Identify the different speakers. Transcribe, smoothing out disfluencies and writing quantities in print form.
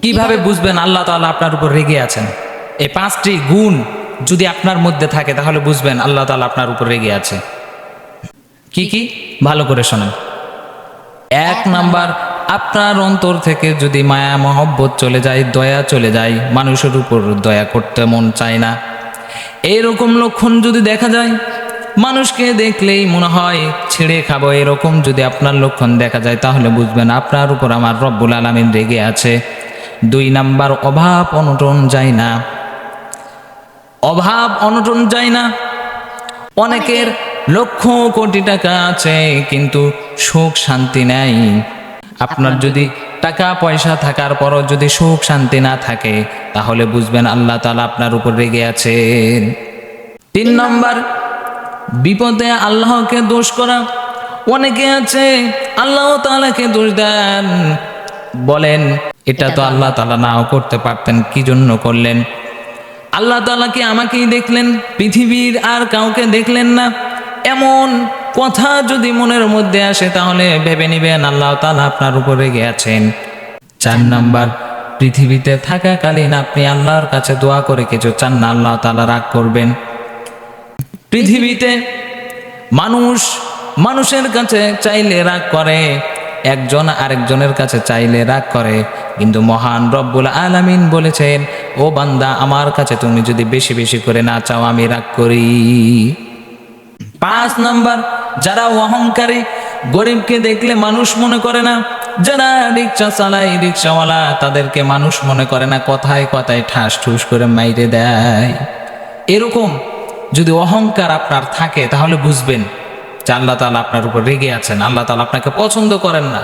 Speaker 1: কিভাবে বুঝবেন আল্লাহ তাআলা আপনার উপর রেগে আছেন? এই 5টি গুণ যদি আপনার মধ্যে থাকে তাহলে বুঝবেন আল্লাহ তাআলা আপনার উপর রেগে আছে। কি কি? ভালো করে শোনেন। 1 নাম্বার, আপনার অন্তর থেকে যদি মায়া মহব্বত চলে যায়, দয়া চলে যায়, মানুষের উপর দয়া করতে মন চায় না, এরকম লক্ষণ যদি দেখা যায়, মানুষকে দেখলেই মনে হয় ছেড়ে খাবো, এরকম যদি আপনার লক্ষণ দেখা যায় তাহলে বুঝবেন আপনার উপর আমার রব্বুল আলামিন রেগে আছে। 2 নাম্বার, অভাব অনটন যায় না। অভাব অনটন যায় না। অনেকের লক্ষ কোটি টাকা আছে কিন্তু সুখ শান্তি নাই। আপনার যদি টাকা পয়সা থাকার পরও যদি সুখ শান্তি না থাকে তাহলে বুঝবেন আল্লাহ তাআলা আপনার উপর রেগে আছেন। 3 নম্বর, বিপদে আল্লাহকে দোষ করা। অনেকে আছে আল্লাহ তাআলাকে দোষ দেন, বলেন এটা তো আল্লাহ তাআলা নাও করতে পারতেন, কি জন্য করলেন? আল্লাহ তাআলা কি আমাকেই দেখলেন, পৃথিবীর আর কাউকে দেখলেন না? এমন কথা যদি মনের মধ্যে আসে তাহলে ভেবে নিবেন আল্লাহ তাআলা আপনার উপর রেগে আছেন। 4 নাম্বার, পৃথিবীতে থাকাকালীন আপনি আল্লাহর কাছে দোয়া করে কিছু চান না, আল্লাহ তাআলা রাগ করবেন। পৃথিবীতে মানুষের কাছে চাইলে রাগ করে, একজন আরেকজনের কাছে চাইলে রাগ করে, কিন্তু মহান রব্বুল আলামিন বলেছেন, ও বান্দা আমার কাছে তুমি যদি বেশি বেশি করে না চাও আমি রাগ করি। 5 নাম্বার, যারা অহংকারী, গরিবকে দেখলে মানুষ মনে করে না, যারা রিক্সা চালায়, রিক্সাওয়ালা, তাদেরকে মানুষ মনে করে না, কথায় কথায় ঠাস ঠুস করে মাইরে দেয়। এরকম যদি অহংকার আপনার থাকে তাহলে বুঝবেন যে আল্লাহ তাআলা আপনার উপর রেগে আছেন, আল্লাহ তাআলা আপনাকে পছন্দ করেন না।